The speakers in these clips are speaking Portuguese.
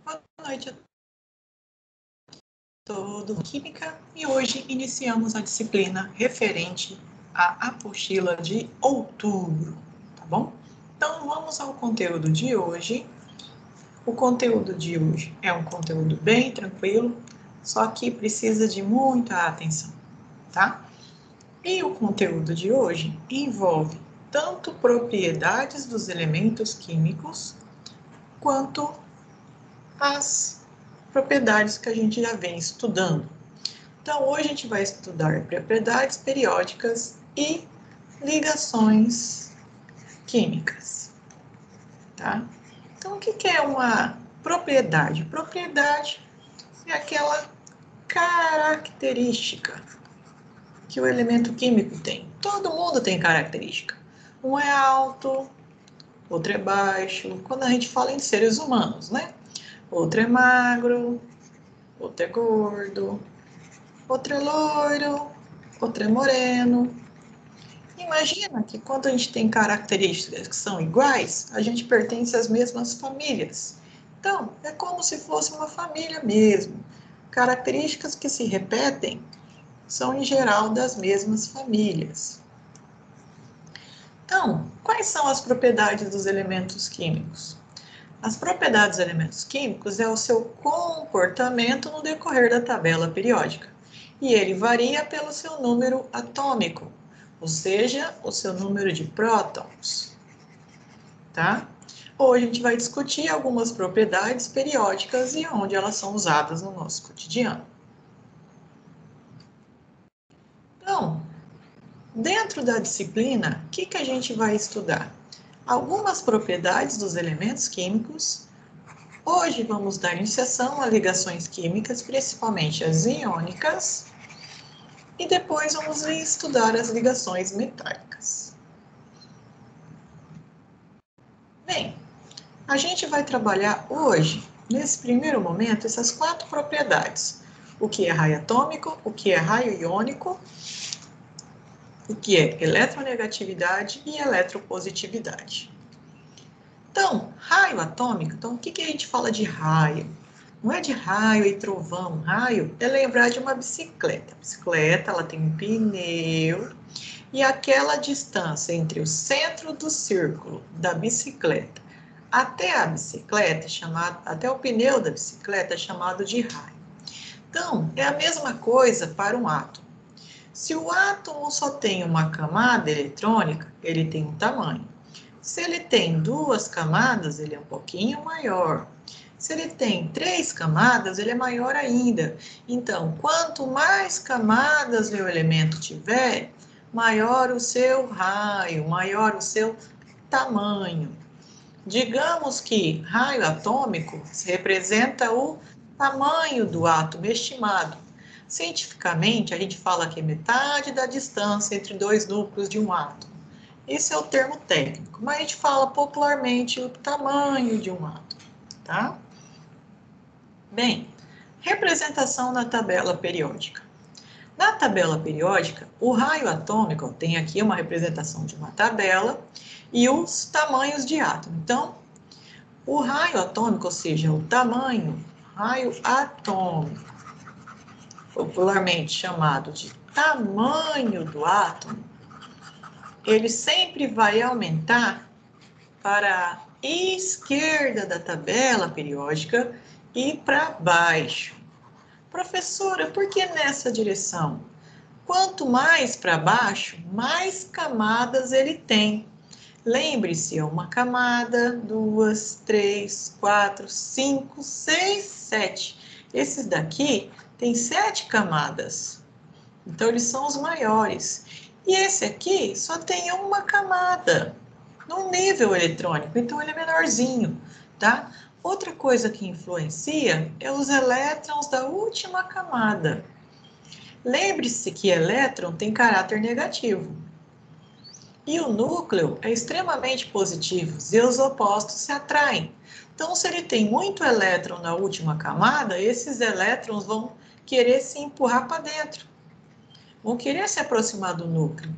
Boa noite a todos, Química, e hoje iniciamos a disciplina referente à apostila de outubro, tá bom? Então, vamos ao conteúdo de hoje. O conteúdo de hoje é um conteúdo bem tranquilo, só que precisa de muita atenção, tá? E o conteúdo de hoje envolve tanto propriedades dos elementos químicos, quanto as propriedades que a gente já vem estudando. Então, hoje a gente vai estudar propriedades periódicas e ligações químicas, tá? Então, o que é uma propriedade? Propriedade é aquela característica que o elemento químico tem. Todo mundo tem característica. Um é alto, outro é baixo. Quando a gente fala em seres humanos, né? Outro é magro, outro é gordo, outro é loiro, outro é moreno. Imagina que quando a gente tem características que são iguais, a gente pertence às mesmas famílias. Então, é como se fosse uma família mesmo. Características que se repetem são, em geral, das mesmas famílias. Então, quais são as propriedades dos elementos químicos? As propriedades dos elementos químicos é o seu comportamento no decorrer da tabela periódica. E ele varia pelo seu número atômico, ou seja, o seu número de prótons, tá? Hoje a gente vai discutir algumas propriedades periódicas e onde elas são usadas no nosso cotidiano. Então, dentro da disciplina, o que a gente vai estudar? Algumas propriedades dos elementos químicos. Hoje vamos dar iniciação a ligações químicas, principalmente as iônicas, e depois vamos estudar as ligações metálicas. Bem, a gente vai trabalhar hoje, nesse primeiro momento, essas 4 propriedades. O que é raio atômico, o que é raio iônico, o que é eletronegatividade e eletropositividade. Então, raio atômico, então o que a gente fala de raio? Não é de raio e trovão. Raio é lembrar de uma bicicleta. A bicicleta, ela tem um pneu e aquela distância entre o centro do círculo da bicicleta até a bicicleta, até o pneu da bicicleta, é chamado de raio. Então, é a mesma coisa para um átomo. Se o átomo só tem uma camada eletrônica, ele tem um tamanho. Se ele tem 2 camadas, ele é um pouquinho maior. Se ele tem 3 camadas, ele é maior ainda. Então, quanto mais camadas o elemento tiver, maior o seu raio, maior o seu tamanho. Digamos que raio atômico representa o tamanho do átomo estimado. Cientificamente, a gente fala que é metade da distância entre 2 núcleos de um átomo. Esse é o termo técnico, mas a gente fala popularmente o tamanho de um átomo, tá? Bem, representação na tabela periódica. Na tabela periódica, o raio atômico tem aqui uma representação de uma tabela e os tamanhos de átomo. Então, o raio atômico, ou seja, o tamanho, raio atômico, popularmente chamado de tamanho do átomo, ele sempre vai aumentar para a esquerda da tabela periódica e para baixo. Professora, por que nessa direção? Quanto mais para baixo, mais camadas ele tem. Lembre-se, uma camada, 2, 3, 4, 5, 6, 7. Esses daqui têm 7 camadas. Então, eles são os maiores. E esse aqui só tem uma camada, no nível eletrônico, então ele é menorzinho, tá? Outra coisa que influencia é os elétrons da última camada. Lembre-se que elétron tem caráter negativo. E o núcleo é extremamente positivo, e os opostos se atraem. Então, se ele tem muito elétron na última camada, esses elétrons vão querer se empurrar para dentro. Vão querer se aproximar do núcleo.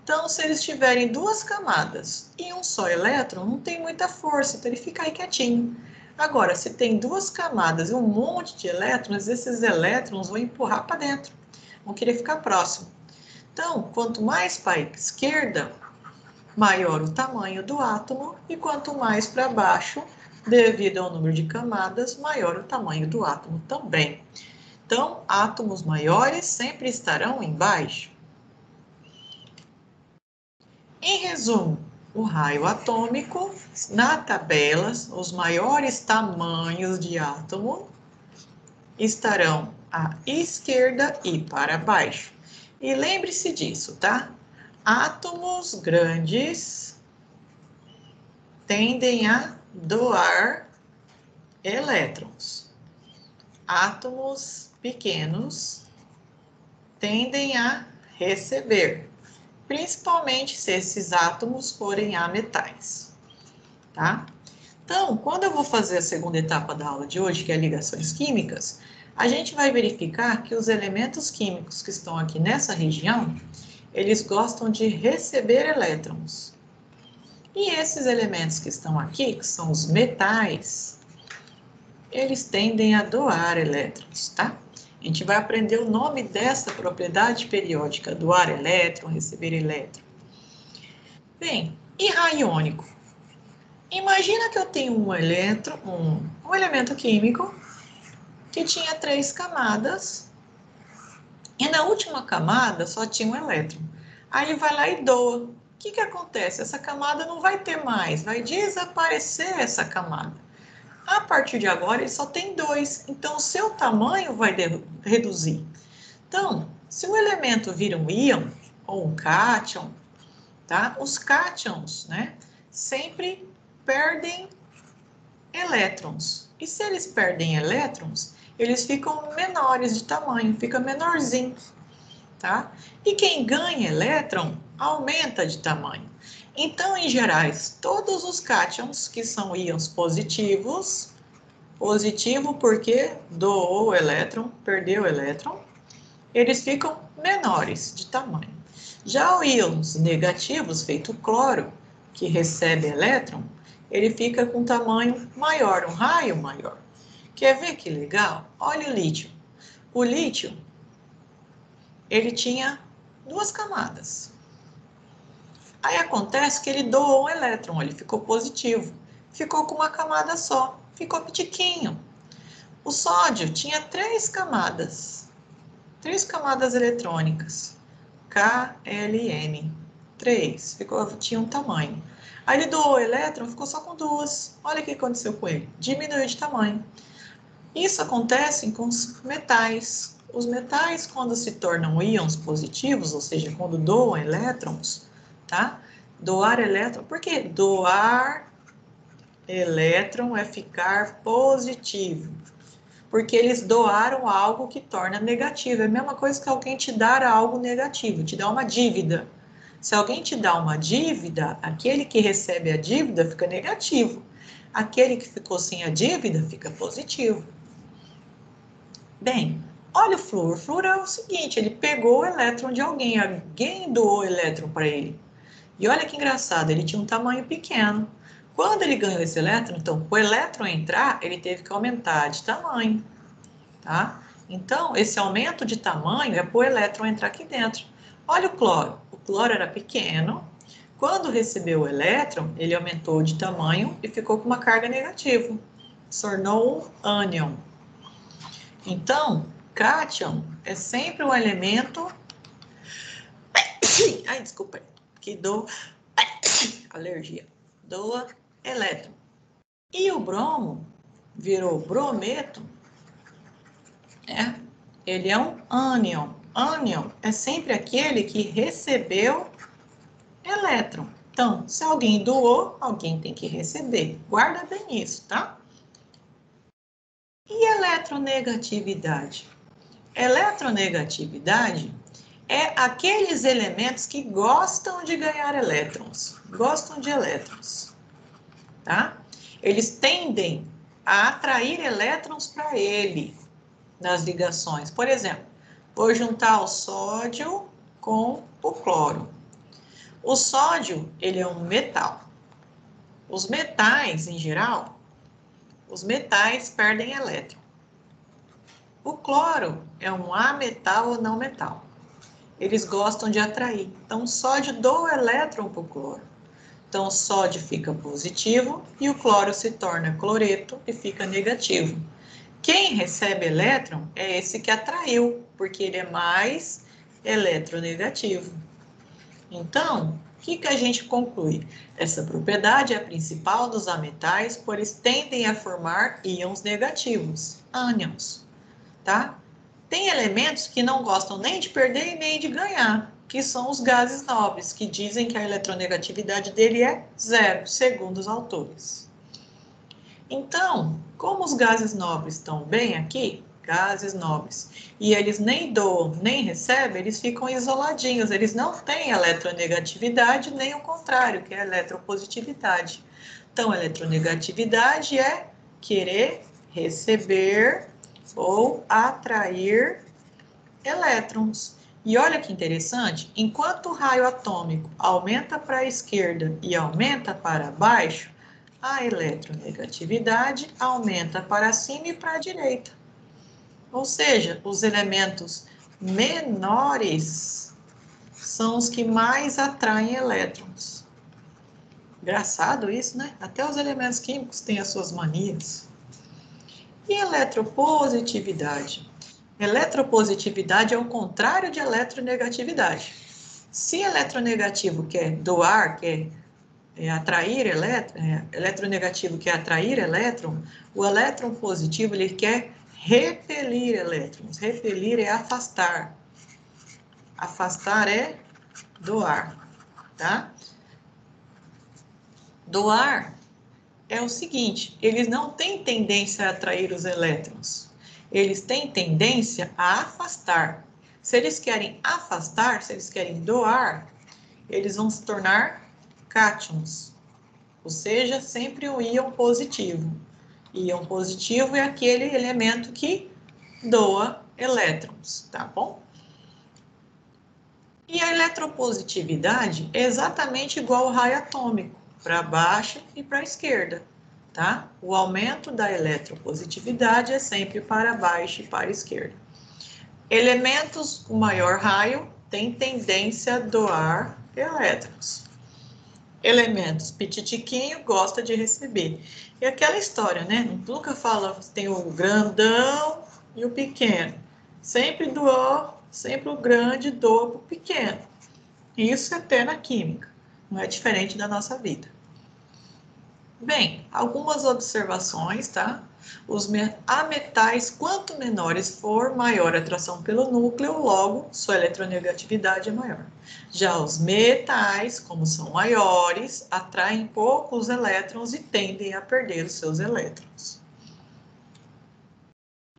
Então, se eles tiverem 2 camadas e um só elétron, não tem muita força, então ele fica aí quietinho. Agora, se tem duas camadas e um monte de elétrons, esses elétrons vão empurrar para dentro, vão querer ficar próximo. Então, quanto mais para a esquerda, maior o tamanho do átomo, e quanto mais para baixo, devido ao número de camadas, maior o tamanho do átomo também. Então, átomos maiores sempre estarão embaixo. Em resumo, o raio atômico, na tabela, os maiores tamanhos de átomo estarão à esquerda e para baixo. E lembre-se disso, tá? Átomos grandes tendem a doar elétrons. Átomos pequenos tendem a receber, principalmente se esses átomos forem ametais, tá? Então, quando eu vou fazer a segunda etapa da aula de hoje, que é ligações químicas, a gente vai verificar que os elementos químicos que estão aqui nessa região, eles gostam de receber elétrons. E esses elementos que estão aqui, que são os metais, eles tendem a doar elétrons, tá? A gente vai aprender o nome dessa propriedade periódica, doar elétron, receber elétron. Bem, e raio iônico? Imagina que eu tenho um elemento químico que tinha 3 camadas e na última camada só tinha um elétron. Aí ele vai lá e doa. O que acontece? Essa camada não vai ter mais, vai desaparecer essa camada. A partir de agora ele só tem 2, então o seu tamanho vai reduzir. Então, se o elemento vira um íon ou um cátion, tá? Os cátions, né, sempre perdem elétrons. E se eles perdem elétrons, eles ficam menores de tamanho, fica menorzinho, tá? E quem ganha elétron aumenta de tamanho. Então, em gerais, todos os cátions que são íons positivos, positivo porque doou o elétron, perdeu o elétron, eles ficam menores de tamanho. Já os íons negativos, feito cloro, que recebe elétron, ele fica com tamanho maior, um raio maior. Quer ver que legal? Olha o lítio. O lítio, ele tinha 2 camadas. Aí acontece que ele doou um elétron, ele ficou positivo. Ficou com uma camada só, ficou pitiquinho. O sódio tinha 3 camadas. 3 camadas eletrônicas. KLN. 3. Tinha um tamanho. Aí ele doou o elétron, ficou só com 2. Olha o que aconteceu com ele. Diminuiu de tamanho. Isso acontece com os metais. Os metais, quando se tornam íons positivos, ou seja, quando doam elétrons, tá? Doar elétron. Por quê? Doar elétron é ficar positivo. Porque eles doaram algo que torna negativo. É a mesma coisa que alguém te dar algo negativo, te dá uma dívida. Se alguém te dá uma dívida, aquele que recebe a dívida fica negativo. Aquele que ficou sem a dívida fica positivo. Bem, olha o flúor. O flúor é o seguinte, ele pegou o elétron de alguém doou o elétron para ele. E olha que engraçado, ele tinha um tamanho pequeno. Quando ele ganhou esse elétron, então, para o elétron entrar, ele teve que aumentar de tamanho, tá? Então, esse aumento de tamanho é para o elétron entrar aqui dentro. Olha o cloro. O cloro era pequeno. Quando recebeu o elétron, ele aumentou de tamanho e ficou com uma carga negativa. Se tornou um ânion. Então, cátion é sempre um elemento... Ai, desculpa. Que doa... Alergia. Doa elétron. E o bromo virou brometo, ele é um ânion. Ânion é sempre aquele que recebeu elétron. Então, se alguém doou, alguém tem que receber. Guarda bem isso, tá? E eletronegatividade? Eletronegatividade é aqueles elementos que gostam de ganhar elétrons, gostam de elétrons, tá? Eles tendem a atrair elétrons para ele nas ligações. Por exemplo, vou juntar o sódio com o cloro. O sódio, ele é um metal. Os metais, em geral, os metais perdem elétron. O cloro é um ametal ou não metal. Eles gostam de atrair. Então, o sódio doa elétron para o cloro. Então, o sódio fica positivo e o cloro se torna cloreto e fica negativo. Quem recebe elétron é esse que atraiu, porque ele é mais eletronegativo. Então, o que a gente conclui? Essa propriedade é a principal dos ametais, pois tendem a formar íons negativos, ânions, tá? Tem elementos que não gostam nem de perder e nem de ganhar, que são os gases nobres, que dizem que a eletronegatividade dele é 0, segundo os autores. Então, como os gases nobres estão bem aqui, gases nobres, e eles nem doam, nem recebem, eles ficam isoladinhos, eles não têm eletronegatividade, nem o contrário, que é a eletropositividade. Então, a eletronegatividade é querer receber ou atrair elétrons. E olha que interessante, enquanto o raio atômico aumenta para a esquerda e aumenta para baixo, a eletronegatividade aumenta para cima e para a direita. Ou seja, os elementos menores são os que mais atraem elétrons. Engraçado isso, né? Até os elementos químicos têm as suas manias. E eletropositividade? Eletropositividade é o contrário de eletronegatividade. Se eletronegativo quer doar, quer atrair elétron, eletronegativo quer atrair elétron, o elétron positivo ele quer repelir elétrons. Repelir é afastar. Afastar é doar, tá? Doar é o seguinte, eles não têm tendência a atrair os elétrons. Eles têm tendência a afastar. Se eles querem afastar, se eles querem doar, eles vão se tornar cátions. Ou seja, sempre um íon positivo. Íon positivo é aquele elemento que doa elétrons, tá bom? E a eletropositividade é exatamente igual ao raio atômico, para baixo e para a esquerda, tá? O aumento da eletropositividade é sempre para baixo e para a esquerda. Elementos com maior raio têm tendência a doar elétrons. Elementos petitiquinho gosta de receber. E aquela história, né? Nunca fala, tem o grandão e o pequeno. Sempre doou, sempre o grande doa para o pequeno. Isso é até na química, não é diferente da nossa vida. Bem, algumas observações, tá? Os ametais, quanto menores for, maior a atração pelo núcleo, logo sua eletronegatividade é maior. Já os metais, como são maiores, atraem poucos elétrons e tendem a perder os seus elétrons.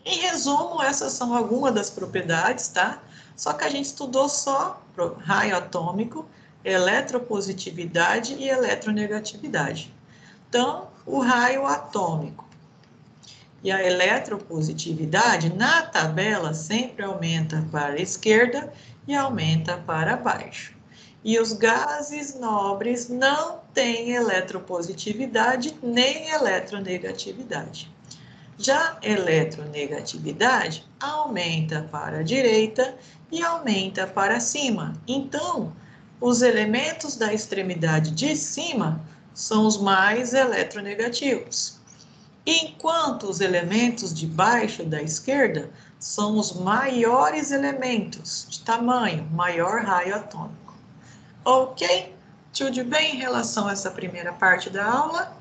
Em resumo, essas são algumas das propriedades, tá? Só que a gente estudou só raio atômico, eletropositividade e eletronegatividade. Então, o raio atômico e a eletropositividade, na tabela, sempre aumenta para a esquerda e aumenta para baixo. E os gases nobres não têm eletropositividade nem eletronegatividade. Já eletronegatividade aumenta para a direita e aumenta para cima. Então, os elementos da extremidade de cima são os mais eletronegativos, enquanto os elementos de baixo da esquerda são os maiores elementos de tamanho, maior raio atômico. Ok? Tudo bem em relação a essa primeira parte da aula?